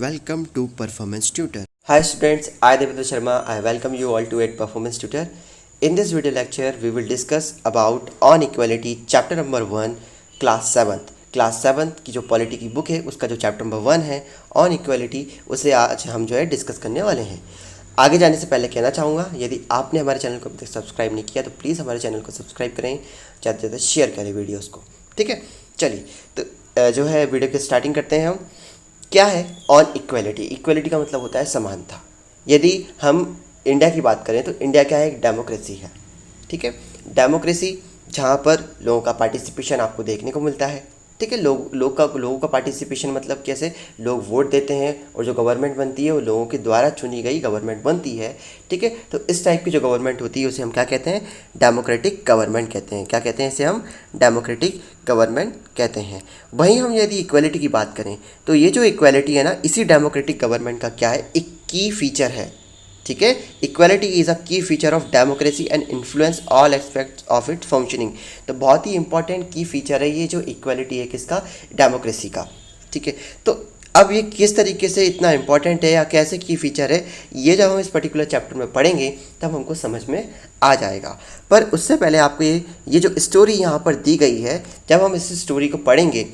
Welcome to Performance Tutor. Hi students, I Devendra Sharma. I welcome you all to at Performance Tutor. In this video lecture, we will discuss about on equality chapter number 1 class 7th. Class 7th की जो polity की book है उसका जो chapter number 1 है on equality, उसे आज हम जो है डिस्कस करने वाले हैं। आगे जाने से पहले कहना चाहूँगा, यदि आपने हमारे चैनल को अभी तक सब्सक्राइब नहीं किया तो प्लीज़ हमारे चैनल को सब्सक्राइब करें, ज़्यादा से ज़्यादा शेयर करें वीडियोज़ को। ठीक है, चलिए तो जो है वीडियो की स्टार्टिंग करते हैं हम। क्या है ऑन इक्वालिटी? इक्वालिटी का मतलब होता है समानता। यदि हम इंडिया की बात करें तो इंडिया क्या है, एक डेमोक्रेसी है। ठीक है, डेमोक्रेसी जहाँ पर लोगों का पार्टिसिपेशन आपको देखने को मिलता है। ठीक है, लोगों का पार्टिसिपेशन मतलब कैसे, लोग वोट देते हैं और जो गवर्नमेंट बनती है वो लोगों के द्वारा चुनी गई गवर्नमेंट बनती है। ठीक है, तो इस टाइप की जो गवर्नमेंट होती है उसे हम क्या कहते हैं, डेमोक्रेटिक गवर्नमेंट कहते हैं। क्या कहते हैं इसे हम, डेमोक्रेटिक गवर्नमेंट कहते हैं। वहीं हम यदि इक्वालिटी की बात करें तो ये जो इक्वालिटी है ना, इसी डेमोक्रेटिक गवर्नमेंट का क्या है, एक की फीचर है। ठीक है, इक्वालिटी इज़ अ की feature of democracy and influence all aspects of it functioning. तो बहुत ही इंपॉर्टेंट की फीचर है ये जो इक्वालिटी है, किसका, डेमोक्रेसी का। ठीक है, तो अब ये किस तरीके से इतना इंपॉर्टेंट है या कैसे की फीचर है, ये जब हम इस पर्टिकुलर चैप्टर में पढ़ेंगे तब हमको समझ में आ जाएगा। पर उससे पहले आपको ये जो स्टोरी यहाँ पर दी गई है, जब हम इस स्टोरी को पढ़ेंगे,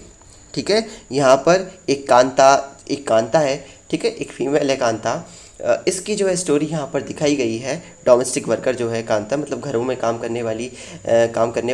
ठीक है, यहाँ पर एक कांता है। ठीक है, एक फीमेल है कांता। इसकी जो है स्टोरी यहाँ पर दिखाई गई है। डोमेस्टिक वर्कर जो है कांता, मतलब घरों में काम करने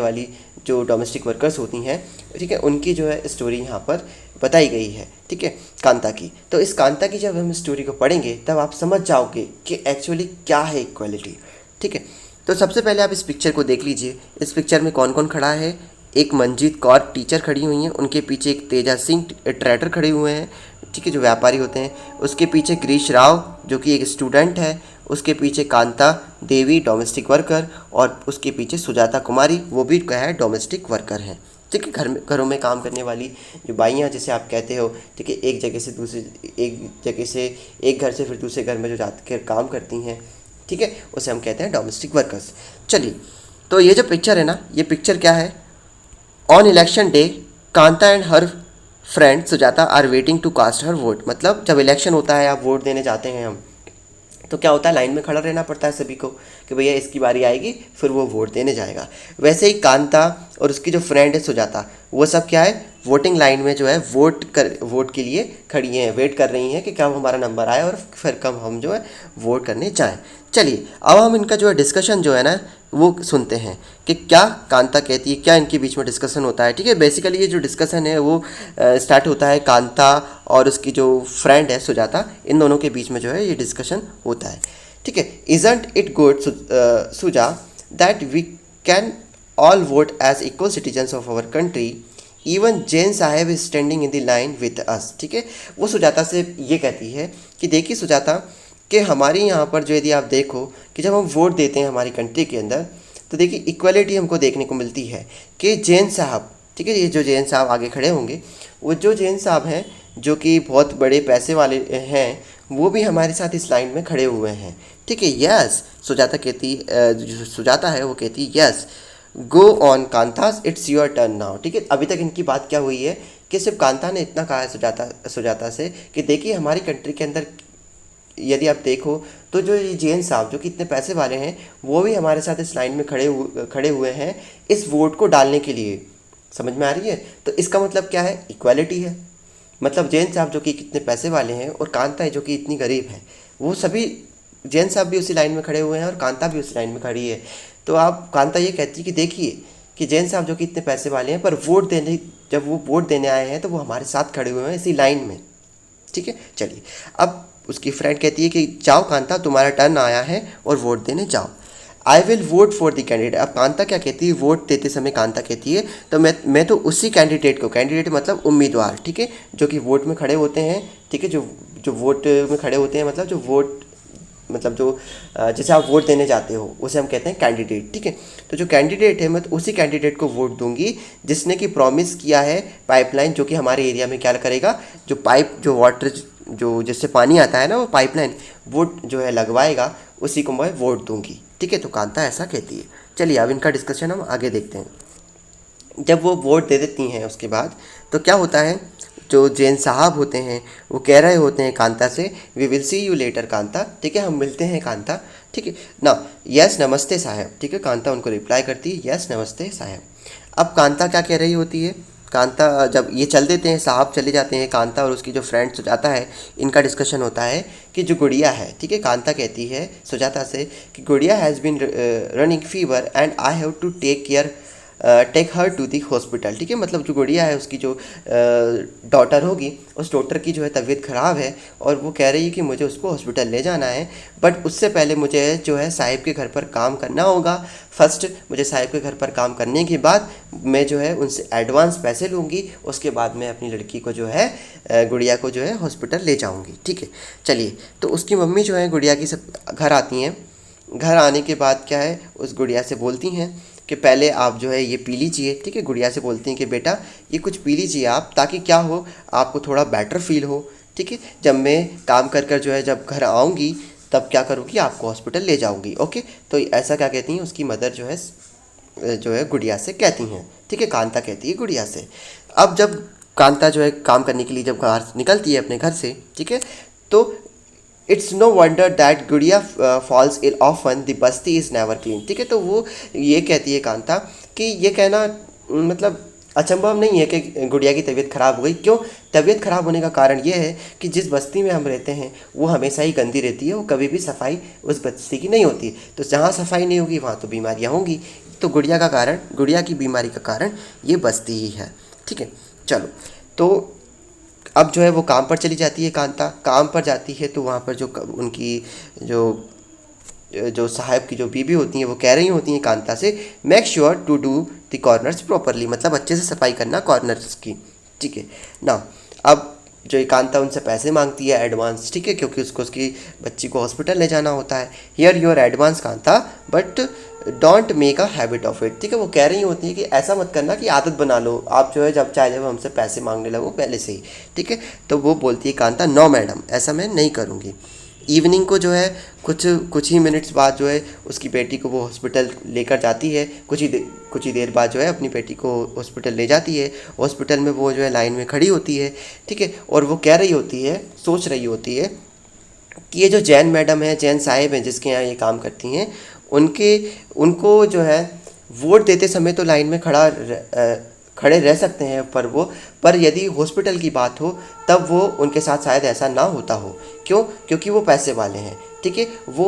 वाली जो डोमेस्टिक वर्कर्स होती हैं, ठीक है, उनकी जो है स्टोरी यहाँ पर बताई गई है। ठीक है, कांता की। तो इस कांता की जब हम स्टोरी को पढ़ेंगे तब आप समझ जाओगे कि एक्चुअली क्या है इक्वालिटी। ठीक है, तो सबसे पहले आप इस पिक्चर को देख लीजिए। इस पिक्चर में कौन कौन खड़ा है, एक मंजीत कौर टीचर खड़ी हुई हैं, उनके पीछे एक तेजा सिंह ट्रेडर खड़े हुए हैं। ठीक है, जो व्यापारी होते हैं। उसके पीछे ग्रीश राव जो कि एक स्टूडेंट है। उसके पीछे कांता देवी डोमेस्टिक वर्कर, और उसके पीछे सुजाता कुमारी, वो भी क्या है, डोमेस्टिक वर्कर हैं। ठीक है, घरों में काम करने वाली जो बाइयाँ जिसे आप कहते हो। ठीक है, एक घर से फिर दूसरे घर में जो जाकर काम करती हैं, ठीक है, उसे हम कहते हैं डोमेस्टिक वर्कर्स। चलिए, तो ये जो पिक्चर है ना, ये पिक्चर क्या है, on election day Kanta and her friend Sujata are waiting to cast her vote. मतलब जब इलेक्शन होता है, आप वोट देने जाते हैं हम, तो क्या होता है, लाइन में खड़ा रहना पड़ता है सभी को कि भैया इसकी बारी आएगी, फिर वो वोट देने जाएगा। वैसे ही कांता और उसकी जो फ्रेंड है सुजाता, वो सब क्या है, वोटिंग लाइन में जो है वोट के लिए खड़ी हैं, वेट कर रही हैं कि कब हमारा नंबर आए और फिर कब हम जो है वोट करने जाएं। चलिए, अब हम इनका जो है डिस्कशन जो है ना वो सुनते हैं कि क्या कांता कहती है, क्या इनके बीच में डिस्कशन होता है। ठीक है, बेसिकली ये जो डिस्कशन है वो स्टार्ट होता है कांता और उसकी जो फ्रेंड है सुजाता, इन दोनों के बीच में जो है ये डिस्कशन होता है। ठीक है, isn't it good Suja that we can all vote as equal citizens of our country, even Jain Saheb is standing in the line with us. ठीक है, वो सुजाता से ये कहती है कि देखिए सुजाता, कि हमारे यहाँ पर जो यदि आप देखो कि जब हम वोट देते हैं हमारी कंट्री के अंदर, तो देखिए इक्वालिटी हमको देखने को मिलती है कि जैन साहब, ठीक है, ये जो जैन साहब आगे खड़े होंगे, वो जो जैन साहब हैं जो कि बहुत बड़े पैसे वाले हैं, वो भी हमारे साथ इस लाइन में खड़े हुए हैं। ठीक है, यस सुजाता कहती, जो सुजाता है वो कहती यस, गो ऑन कांतास इट्स योर टर्न नाउ। ठीक है, अभी तक इनकी बात क्या हुई है कि सिर्फ कांता ने इतना कहा है सुजाता से कि देखिए हमारी कंट्री के अंदर यदि आप देखो तो जो ये जैन साहब जो कि इतने पैसे वाले हैं, वो भी हमारे साथ इस लाइन में खड़े हुए हैं इस वोट को डालने के लिए। समझ में आ रही है? तो इसका मतलब क्या है, इक्वालिटी है। मतलब जैन साहब जो कि कितने पैसे वाले हैं और कांता है जो कि इतनी गरीब है, वो सभी जैन साहब भी उसी लाइन में खड़े हुए हैं और कांता भी उसी लाइन में खड़ी है। तो आप कांता ये कहती है कि देखिए कि जैन साहब जो कि इतने पैसे वाले हैं, पर जब वो वोट देने आए हैं तो वो हमारे साथ खड़े हुए हैं इसी लाइन में। ठीक है, चलिए, अब उसकी फ्रेंड कहती है कि जाओ कांता, तुम्हारा टर्न आया है और वोट देने जाओ। I will vote for the candidate. अब कांता क्या कहती है, वोट देते समय कांता कहती है तो मैं तो उसी कैंडिडेट को, कैंडिडेट मतलब उम्मीदवार, ठीक है, जो कि वोट में खड़े होते हैं। ठीक है, जो वोट में खड़े होते हैं, मतलब जो जैसे आप वोट देने जाते हो उसे हम कहते हैं कैंडिडेट। ठीक है, तो जो कैंडिडेट है, मैं तो उसी कैंडिडेट को वोट दूंगी जिसने कि प्रॉमिस किया है पाइपलाइन, जो कि हमारे एरिया में क्या करेगा, जो वाटर जो जिससे पानी आता है ना, वो पाइपलाइन वो जो है लगवाएगा, उसी को मैं वोट दूंगी। ठीक है, तो कांता ऐसा कहती है। चलिए, अब इनका डिस्कशन हम आगे देखते हैं। जब वो वोट दे देती हैं उसके बाद तो क्या होता है, जो जैन साहब होते हैं वो कह रहे होते हैं कांता से, we will see you later Kanta, ठीक है, हम मिलते हैं कांता, ठीक है ना, यस नमस्ते साहब, ठीक है, कांता उनको रिप्लाई करती है यस नमस्ते साहब। अब कांता क्या कह रही होती है, कांता जब ये चल देते हैं, साहब चले जाते हैं, कांता और उसकी जो फ्रेंड सुजाता है, इनका डिस्कशन होता है कि जो गुड़िया है, ठीक है, कांता कहती है सुजाता से कि Gudiya has been running fever and I have to take her to the hospital, ठीक है, मतलब जो गुड़िया है उसकी जो डॉटर होगी, उस डॉटर की जो है तबीयत ख़राब है और वो कह रही है कि मुझे उसको हॉस्पिटल ले जाना है, बट उससे पहले मुझे जो है साहिब के घर पर काम करना होगा। फर्स्ट मुझे साहिब के घर पर काम करने के बाद मैं जो है उनसे एडवांस पैसे लूँगी, उसके बाद मैं अपनी लड़की को जो है गुड़िया को जो है हॉस्पिटल ले जाऊँगी, ठीक है। चलिए, तो उसकी मम्मी जो है गुड़िया की सब घर आती हैं, घर आने के बाद क्या है उस गुड़िया से बोलती हैं कि पहले आप जो है ये पी लीजिए, ठीक है, गुड़िया से बोलती हैं कि बेटा ये कुछ पी लीजिए आप, ताकि क्या हो आपको थोड़ा बेटर फील हो, ठीक है, जब मैं काम कर कर जो है जब घर आऊँगी तब क्या करूँगी आपको हॉस्पिटल ले जाऊँगी, ओके। तो ऐसा क्या कहती हैं उसकी मदर जो है गुड़िया से कहती हैं, ठीक है, कांता कहती है गुड़िया से। अब जब कांता जो है काम करने के लिए जब बाहर निकलती है अपने घर से, ठीक है, तो इट्स नो वंडर दैट गुड़िया false ill often the Basti is never clean, ठीक है, तो वो ये कहती है कांता कि ये कहना मतलब अचंभव नहीं है कि गुड़िया की तबीयत ख़राब हो गई। क्यों तबीयत ख़राब होने का कारण ये है कि जिस बस्ती में हम रहते हैं वो हमेशा ही गंदी रहती है, वो कभी भी सफाई उस बस्ती की नहीं होती, तो जहाँ सफाई नहीं होगी वहाँ तो बीमारियाँ होंगी, तो गुड़िया की बीमारी का कारण ये बस्ती ही है, ठीक है। चलो, तो अब जो है वो काम पर चली जाती है, कांता काम पर जाती है, तो वहाँ पर जो उनकी जो जो साहब की जो बीबी होती हैं वो कह रही होती हैं कांता से make sure to do the corners properly, मतलब अच्छे से सफाई करना कॉर्नर्स की, ठीक है ना। अब जो ये कांता उनसे पैसे मांगती है एडवांस, ठीक है, क्योंकि उसको उसकी बच्ची को हॉस्पिटल ले जाना होता है। Here your advance Kanta but don't make a habit of it, ठीक है, वो कह रही होती है कि ऐसा मत करना कि आदत बना लो आप जो है जब चाहे जब हमसे पैसे मांगने लगो पहले से ही, ठीक है। तो वो बोलती है कांता नो मैडम ऐसा मैं नहीं करूँगी। इवनिंग को जो है कुछ ही मिनट्स बाद जो है उसकी बेटी को वो हॉस्पिटल लेकर जाती है, कुछ ही देर बाद जो है अपनी बेटी को हॉस्पिटल ले जाती है। हॉस्पिटल में वो जो है लाइन में खड़ी होती है, ठीक है, और वो कह रही होती है, सोच रही होती है कि ये जो जैन मैडम है, जैन साहिब हैं जिसके यहाँ ये काम करती हैं, उनको जो है वोट देते समय तो लाइन में खड़े रह सकते हैं, पर यदि हॉस्पिटल की बात हो तब वो उनके साथ शायद ऐसा ना होता हो। क्यों? क्योंकि वो पैसे वाले हैं, ठीक है। जब वो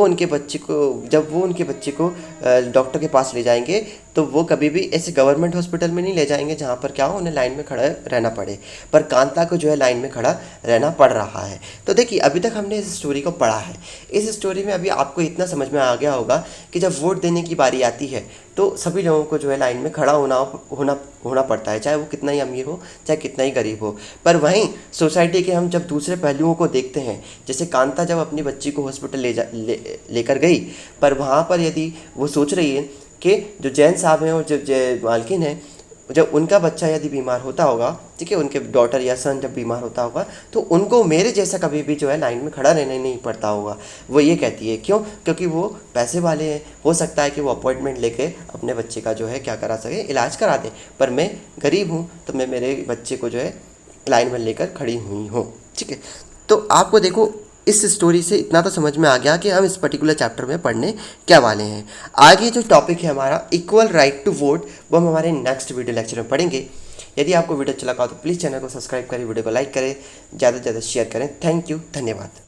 उनके बच्चे को डॉक्टर के पास ले जाएंगे तो वो कभी भी ऐसे गवर्नमेंट हॉस्पिटल में नहीं ले जाएंगे जहाँ पर क्या हो उन्हें लाइन में खड़ा रहना पड़े, पर कांता को जो है लाइन में खड़ा रहना पड़ रहा है। तो देखिए अभी तक हमने इस स्टोरी को पढ़ा है, इस स्टोरी में अभी आपको इतना समझ में आ गया होगा कि जब वोट देने की बारी आती है तो सभी लोगों को जो है लाइन में खड़ा होना पड़ता है, चाहे वो कितना ही अमीर हो चाहे कितना ही गरीब हो। पर वहीं सोसाइटी के हम जब दूसरे पहलुओं को देखते हैं, जैसे कांता जब अपनी बच्ची को हॉस्पिटल लेकर गई, पर वहाँ पर यदि वो सोच रही है कि जो जैन साहब हैं और जो मालकिन हैं, जब उनका बच्चा यदि बीमार होता होगा, ठीक है, उनके डॉटर या सन जब बीमार होता होगा तो उनको मेरे जैसा कभी भी जो है लाइन में खड़ा रहने नहीं पड़ता होगा। वो ये कहती है क्यों? क्योंकि वो पैसे वाले हैं, हो सकता है कि वो अपॉइंटमेंट लेके अपने बच्चे का जो है क्या करा सके, इलाज करा दें, पर मैं गरीब हूँ तो मैं मेरे बच्चे को जो है लाइन में लेकर खड़ी हुई हूँ, ठीक है। तो आपको देखो इस स्टोरी से इतना तो समझ में आ गया कि हम इस पर्टिकुलर चैप्टर में पढ़ने क्या वाले हैं। आगे जो टॉपिक है हमारा इक्वल राइट टू वोट, वो हम हमारे नेक्स्ट वीडियो लेक्चर में पढ़ेंगे। यदि आपको वीडियो अच्छा लगा तो प्लीज़ चैनल को सब्सक्राइब करें, वीडियो को लाइक करें, ज़्यादा से ज़्यादा शेयर करें। थैंक यू, धन्यवाद।